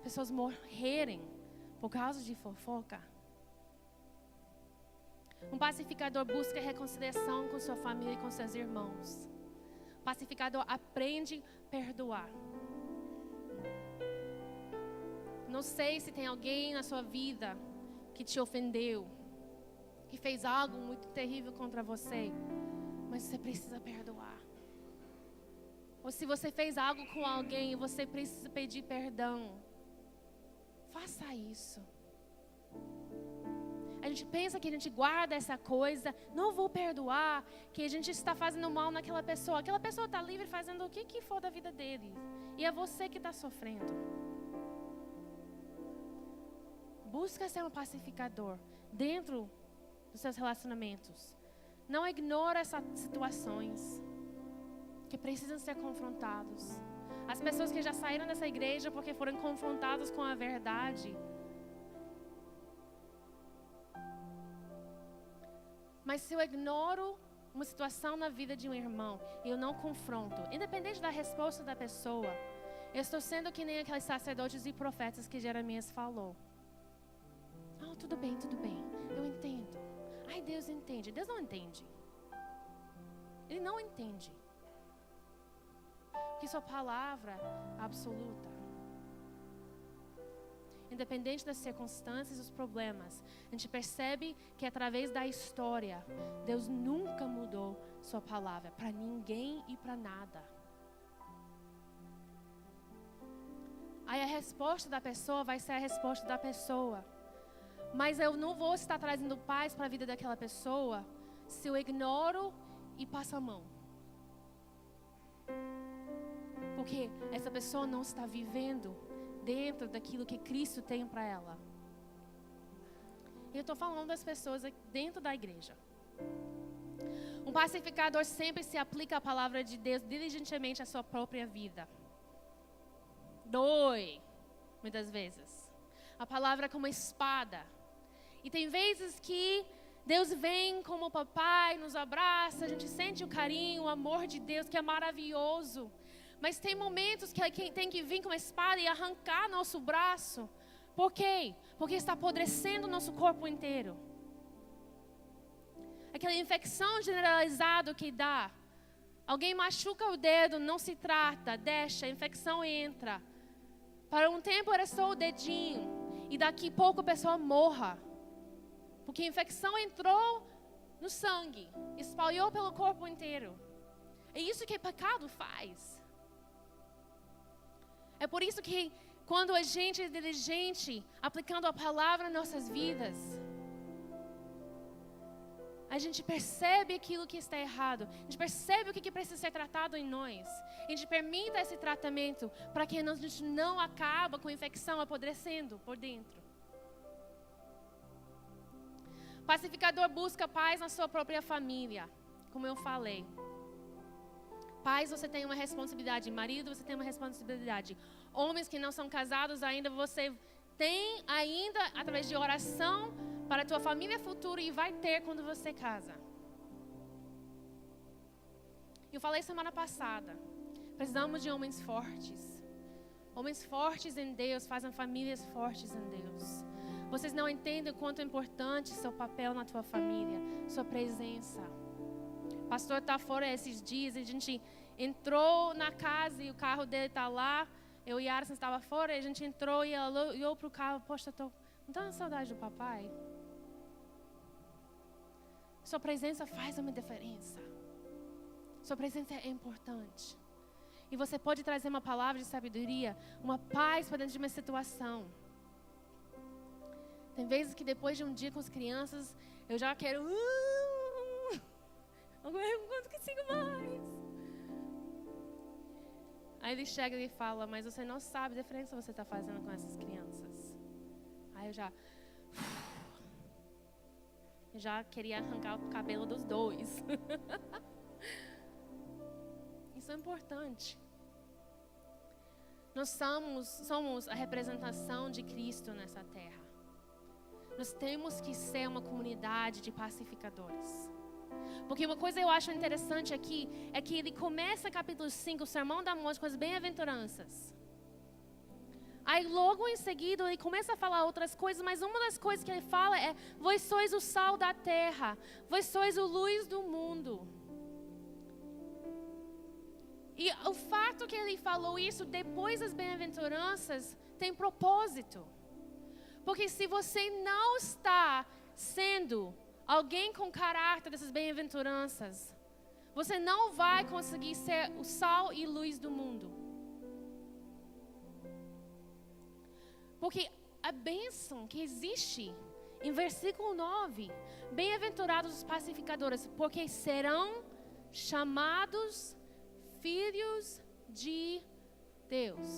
S1: Pessoas morrerem por causa de fofoca. Um pacificador busca reconciliação com sua família e com seus irmãos. O pacificador aprende a perdoar. Não sei se tem alguém na sua vida que te ofendeu, que fez algo muito terrível contra você, mas você precisa perdoar. Ou se você fez algo com alguém e você precisa pedir perdão, faça isso. A gente pensa que a gente guarda essa coisa, não vou perdoar, que a gente está fazendo mal naquela pessoa. Aquela pessoa está livre fazendo o que for da vida dele. E é você que está sofrendo. Busca ser um pacificador dentro dos seus relacionamentos. Não ignora essas situações que precisam ser confrontados. As pessoas que já saíram dessa igreja porque foram confrontadas com a verdade. Mas se eu ignoro uma situação na vida de um irmão e eu não confronto, independente da resposta da pessoa, eu estou sendo que nem aqueles sacerdotes e profetas que Jeremias falou. Ah, tudo bem, eu entendo. Ai, Deus entende. Deus não entende. Ele não entende. Porque sua palavra é absoluta. Independente das circunstâncias e dos problemas, a gente percebe que através da história, Deus nunca mudou sua palavra para ninguém e para nada. Aí a resposta da pessoa vai ser a resposta da pessoa. Mas eu não vou estar trazendo paz para a vida daquela pessoa se eu ignoro e passo a mão. Porque essa pessoa não está vivendo dentro daquilo que Cristo tem para ela. Eu estou falando das pessoas dentro da igreja. Um pacificador sempre se aplica a palavra de Deus diligentemente à sua própria vida. Dói, muitas vezes. A palavra é como uma espada. E tem vezes que Deus vem como papai, nos abraça, a gente sente o carinho, o amor de Deus, que é maravilhoso. Mas tem momentos que Ele tem que vir com uma espada e arrancar nosso braço. Por quê? Porque está apodrecendo o nosso corpo inteiro. Aquela infecção generalizada que dá. Alguém machuca o dedo, não se trata, deixa, a infecção entra. Para um tempo era só o dedinho. E daqui a pouco a pessoa morra. Porque a infecção entrou no sangue, espalhou pelo corpo inteiro. É isso que o pecado faz. É por isso que quando a gente é diligente, aplicando a palavra em nossas vidas, a gente percebe aquilo que está errado. A gente percebe o que precisa ser tratado em nós. A gente permite esse tratamento para que a gente não acabe com a infecção apodrecendo por dentro. Pacificador busca paz na sua própria família, como eu falei. Pais, você tem uma responsabilidade. Marido, você tem uma responsabilidade. Homens que não são casados ainda, você tem ainda, através de oração, para a tua família futura e vai ter quando você casa. Eu falei semana passada, precisamos de homens fortes. Homens fortes em Deus fazem famílias fortes em Deus. Vocês não entendem o quanto é importante seu papel na tua família, sua presença. O pastor está fora esses dias, a gente entrou na casa e o carro dele está lá. Eu e Arson estava fora, a gente entrou e ela olhou para o carro, poxa, não está com saudade do papai? Sua presença faz uma diferença. Sua presença é importante. E você pode trazer uma palavra de sabedoria, uma paz para dentro de uma situação. Tem vezes que depois de um dia com as crianças, eu já quero... Agora eu não consigo mais. Aí ele chega e fala, mas você não sabe a diferença que você está fazendo com essas crianças. Aí eu já queria arrancar o cabelo dos dois. Isso é importante. Nós somos a representação de Cristo nessa terra. Nós temos que ser uma comunidade de pacificadores. Porque uma coisa eu acho interessante aqui é que ele começa capítulo 5, o Sermão da Monte, com as bem-aventuranças. Aí logo em seguida ele começa a falar outras coisas, mas uma das coisas que ele fala é: vós sois o sal da terra, vós sois a luz do mundo. E o fato que ele falou isso depois das bem-aventuranças tem propósito. Porque se você não está sendo alguém com caráter dessas bem-aventuranças, você não vai conseguir ser o sal e luz do mundo. Porque a bênção que existe em versículo 9, bem-aventurados os pacificadores, porque serão chamados filhos de Deus.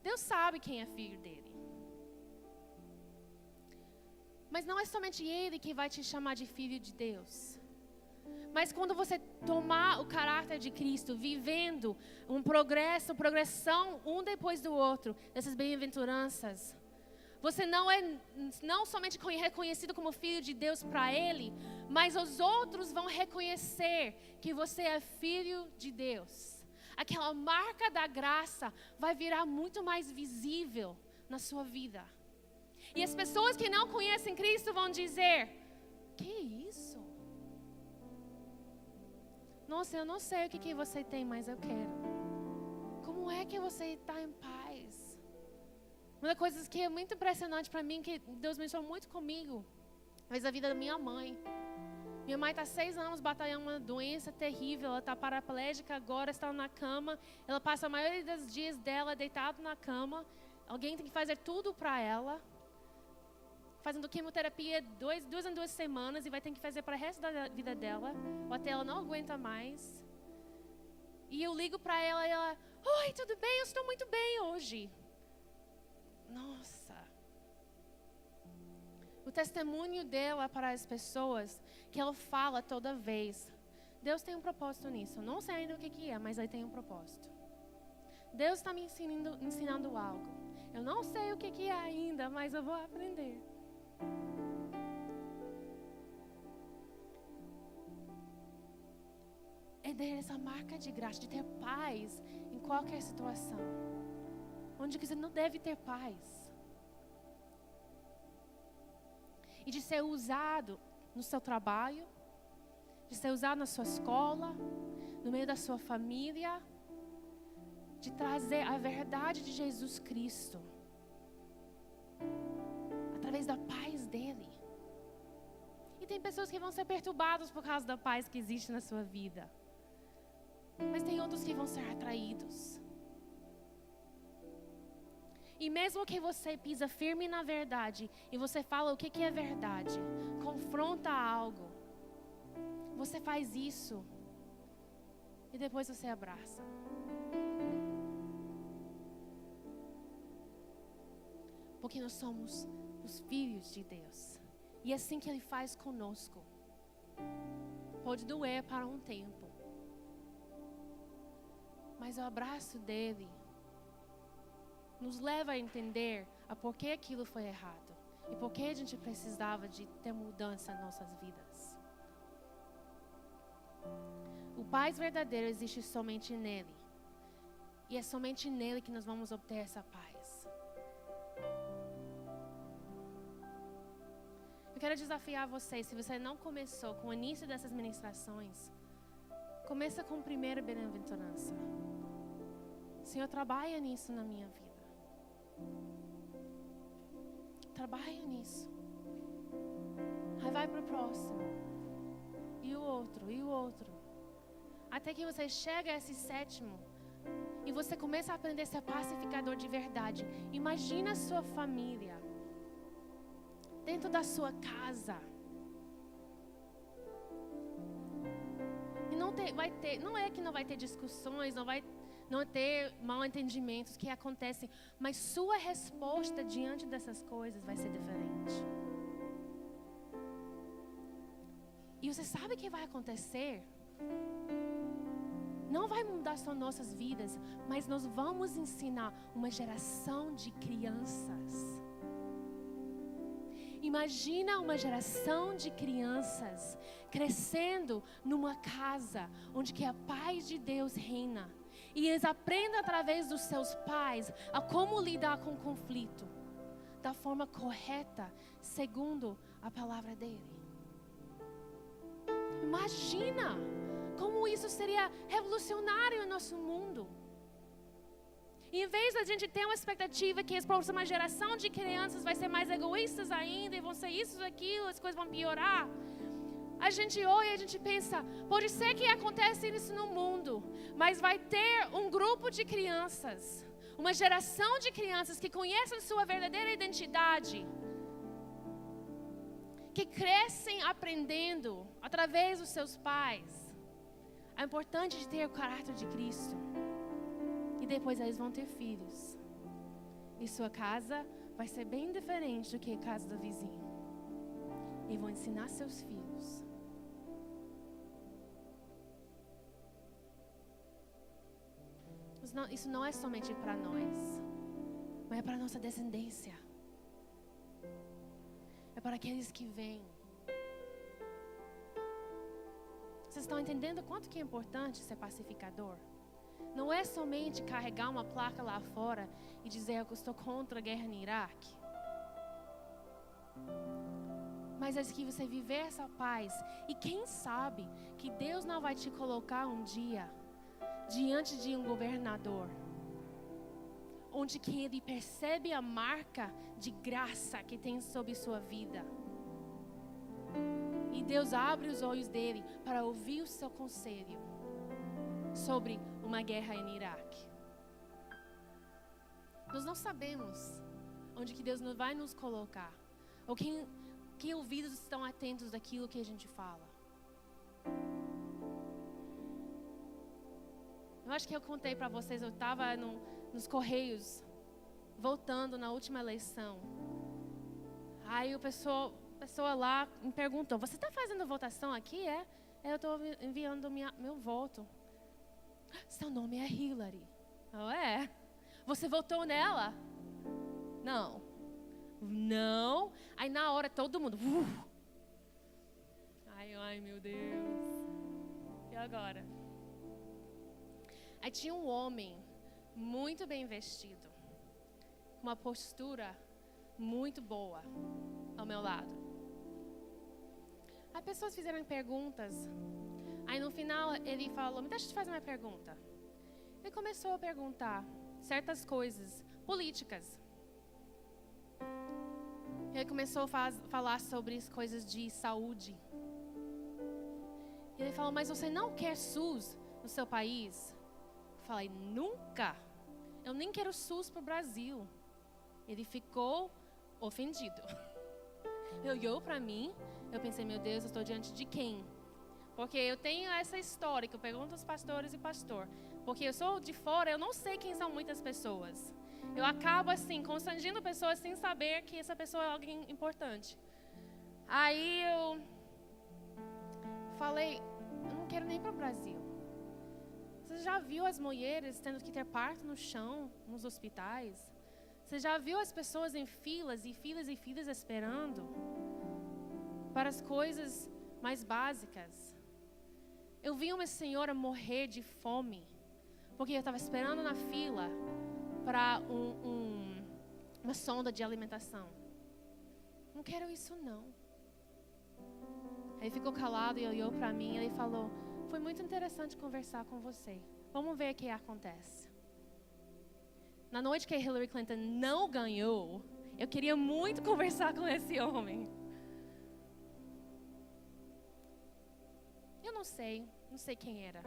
S1: Deus sabe quem é filho dele. Mas não é somente Ele que vai te chamar de filho de Deus. Mas quando você tomar o caráter de Cristo, vivendo um progressão um depois do outro, dessas bem-aventuranças, você não somente reconhecido como filho de Deus para Ele, mas os outros vão reconhecer que você é filho de Deus. Aquela marca da graça vai virar muito mais visível na sua vida. E as pessoas que não conhecem Cristo vão dizer: que isso? Nossa, eu não sei o que você tem, mas eu quero. Como é que você está em paz? Uma das coisas que é muito impressionante para mim, que Deus mencionou muito comigo, é a vida da minha mãe. Minha mãe está 6 anos batalhando uma doença terrível. Ela está paraplégica agora, está na cama. Ela passa a maioria dos dias dela deitada na cama. Alguém tem que fazer tudo para ela. Fazendo quimioterapia 2 em 2 semanas e vai ter que fazer para o resto da vida dela. Ou até ela não aguenta mais. E eu ligo para ela e ela: oi, tudo bem? Eu estou muito bem hoje. Nossa. O testemunho dela para as pessoas, que ela fala toda vez: Deus tem um propósito nisso. Eu não sei ainda o que é, mas Ele tem um propósito. Deus está me ensinando algo. Eu não sei o que é ainda, mas eu vou aprender. É ter essa marca de graça, de ter paz em qualquer situação. Onde você não deve ter paz. E de ser usado no seu trabalho, de ser usado na sua escola, no meio da sua família, de trazer a verdade de Jesus Cristo, através da paz dele. E tem pessoas que vão ser perturbadas por causa da paz que existe na sua vida. Mas tem outros que vão ser atraídos. E mesmo que você pisa firme na verdade, e você fala o que é verdade, confronta algo, você faz isso, e depois você abraça. Porque nós somos os filhos de Deus. E é assim que Ele faz conosco. pode doer para um tempo. Mas o abraço dele nos leva a entender a por que aquilo foi errado. E por que a gente precisava de ter mudança em nossas vidas. O paz verdadeiro existe somente nele. E é somente nele que nós vamos obter essa paz. Eu quero desafiar vocês, se você não começou com o início dessas ministrações, começa com a primeira bem-aventurança. Senhor, trabalha nisso na minha vida. Trabalha nisso. Aí vai para o próximo. E o outro, e o outro. Até que você chega a esse sétimo. E você começa a aprender a ser pacificador de verdade. Imagina a sua família. Dentro da sua casa. E não é que não vai ter discussões, não ter mal entendimentos que acontecem, mas sua resposta diante dessas coisas vai ser diferente. E você sabe o que vai acontecer? Não vai mudar só nossas vidas, mas nós vamos ensinar uma geração de crianças. Imagina uma geração de crianças crescendo numa casa onde que a paz de Deus reina. E eles aprendem através dos seus pais a como lidar com o conflito da forma correta, segundo a palavra dele. Imagina como isso seria revolucionário no nosso mundo. E em vez da gente ter uma expectativa que a próxima geração de crianças vai ser mais egoístas ainda, e vão ser isso, aquilo, as coisas vão piorar, a gente olha e a gente pensa, pode ser que aconteça isso no mundo, mas vai ter um grupo de crianças, uma geração de crianças que conhecem sua verdadeira identidade, que crescem aprendendo através dos seus pais. É importante de ter o caráter de Cristo. E depois eles vão ter filhos. E sua casa vai ser bem diferente do que a casa do vizinho. E vão ensinar seus filhos. Isso não é somente para nós, mas é para a nossa descendência. É para aqueles que vêm. Vocês estão entendendo quanto que é importante ser pacificador? Não é somente carregar uma placa lá fora e dizer que eu estou contra a guerra no Iraque. Mas é que você viver essa paz. E quem sabe que Deus não vai te colocar um dia diante de um governador, onde que ele percebe a marca de graça que tem sobre sua vida. E Deus abre os olhos dele para ouvir o seu conselho sobre uma guerra em Iraque. Nós não sabemos onde que Deus vai nos colocar, ou que ouvidos estão atentos daquilo que a gente fala. Eu acho que eu contei para vocês, eu estava nos Correios, voltando na última eleição. Aí a pessoa lá me perguntou, você está fazendo votação aqui? Eu estou enviando meu voto. Seu nome é Hillary. É? Você votou nela? Não. Não. Aí na hora todo mundo. Ai meu Deus. E agora? Aí tinha um homem muito bem vestido, com uma postura muito boa ao meu lado. As pessoas fizeram perguntas. Aí no final ele falou, me deixa eu te fazer uma pergunta. Ele começou a perguntar certas coisas políticas. Ele começou a falar sobre as coisas de saúde. Ele falou, mas você não quer SUS no seu país? Eu falei, nunca. Eu nem quero SUS para o Brasil. Ele ficou ofendido. Ele olhou para mim, eu pensei, meu Deus, eu estou diante de quem? Porque eu tenho essa história que eu pergunto aos pastores e pastor. Porque eu sou de fora, eu não sei quem são muitas pessoas. Eu acabo assim, constrangindo pessoas sem saber que essa pessoa é alguém importante. Aí eu falei, eu não quero nem para o Brasil. Você já viu as mulheres tendo que ter parto no chão, nos hospitais? Você já viu as pessoas em filas e filas e filas esperando para as coisas mais básicas? Eu vi uma senhora morrer de fome, porque eu estava esperando na fila para uma sonda de alimentação. Não quero isso, não. Aí ficou calado e olhou para mim e ele falou: foi muito interessante conversar com você. Vamos ver o que acontece. Na noite que a Hillary Clinton não ganhou, eu queria muito conversar com esse homem. Eu não sei quem era.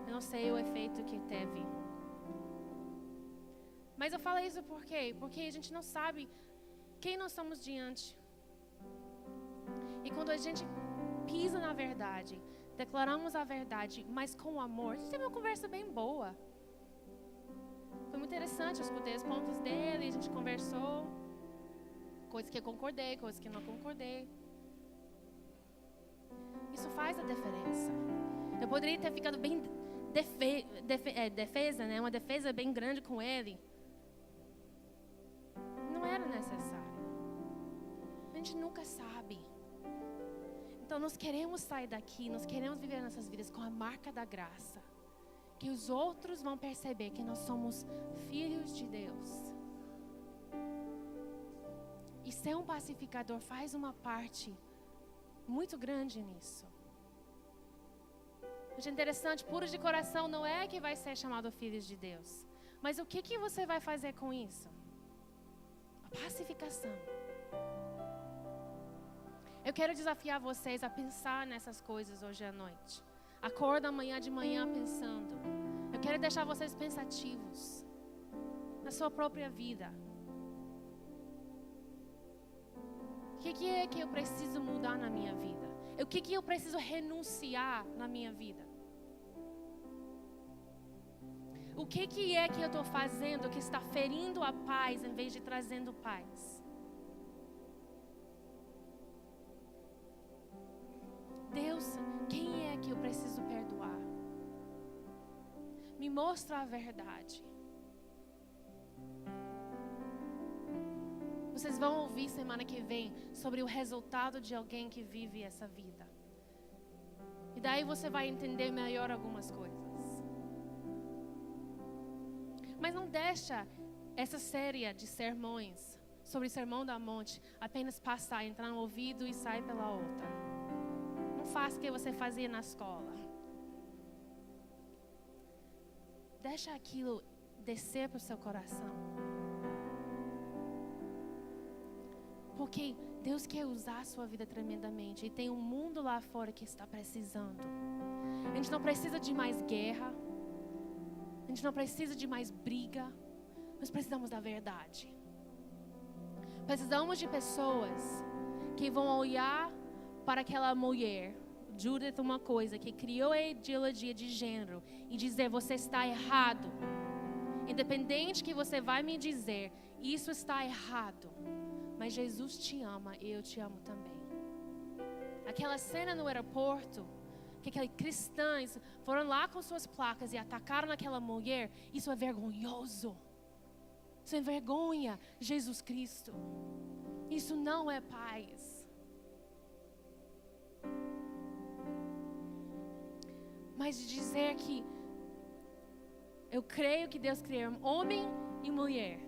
S1: Eu não sei o efeito que teve. Mas eu falo isso por quê? Porque a gente não sabe quem nós somos diante. E quando a gente pisa na verdade, declaramos a verdade, mas com amor, a gente teve uma conversa bem boa. Foi muito interessante, eu escutei os pontos dele, a gente conversou. Coisas que eu concordei, coisas que não concordei. Isso faz a diferença. Eu poderia ter ficado bem defesa, né? Uma defesa bem grande com ele. Não era necessário. A gente nunca sabe. Então nós queremos sair daqui, nós queremos viver nossas vidas com a marca da graça. Que os outros vão perceber que nós somos filhos de Deus. E ser um pacificador faz uma parte muito grande nisso. É interessante, puros de coração não é que vai ser chamado filhos de Deus. Mas o que você vai fazer com isso? A pacificação. Eu quero desafiar vocês a pensar nessas coisas hoje à noite. Acorda amanhã de manhã pensando. Eu quero deixar vocês pensativos na sua própria vida. O que é que eu preciso mudar na minha vida? O que eu preciso renunciar na minha vida? O que é que eu estou fazendo que está ferindo a paz em vez de trazendo paz? Deus, quem é que eu preciso perdoar? Me mostra a verdade. Vocês vão ouvir semana que vem sobre o resultado de alguém que vive essa vida. E daí você vai entender melhor algumas coisas. Mas não deixa essa série de sermões sobre o Sermão da Monte apenas passar, entrar no ouvido e sair pela outra. Não faça o que você fazia na escola. Deixa aquilo descer para o seu coração. Porque Deus quer usar a sua vida tremendamente. E tem um mundo lá fora que está precisando. A gente não precisa de mais guerra. A gente não precisa de mais briga. Nós precisamos da verdade. Precisamos de pessoas que vão olhar para aquela mulher, Judith, uma coisa, que criou a ideologia de gênero e dizer: você está errado. Independente que você vai me dizer, isso está errado. Mas Jesus te ama e eu te amo também. Aquela cena no aeroporto, que aqueles cristãos foram lá com suas placas e atacaram naquela mulher, isso é vergonhoso. Isso envergonha Jesus Cristo. Isso não é paz. Mas de dizer que eu creio que Deus criou homem e mulher.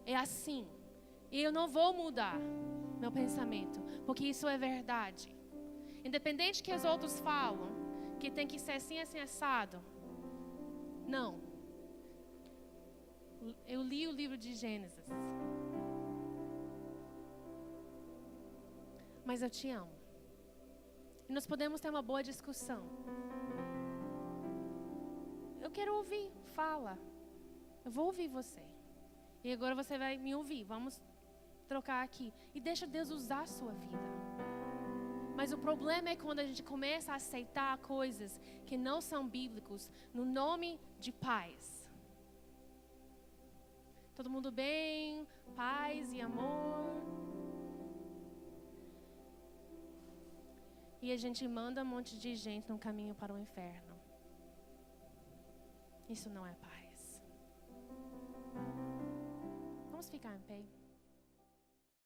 S1: É assim. E eu não vou mudar meu pensamento, porque isso é verdade. Independente que os outros falam, que tem que ser assim, assim, assado. Não. Eu li o livro de Gênesis. Mas eu te amo. E nós podemos ter uma boa discussão. Eu quero ouvir, fala. Eu vou ouvir você. E agora você vai me ouvir. Vamos trocar aqui. E deixa Deus usar a sua vida. Mas o problema é quando a gente começa a aceitar coisas que não são bíblicos no nome de paz. Todo mundo bem, paz e amor. e a gente manda um monte de gente no caminho para o inferno. Isso não é paz. Vamos ficar em pé.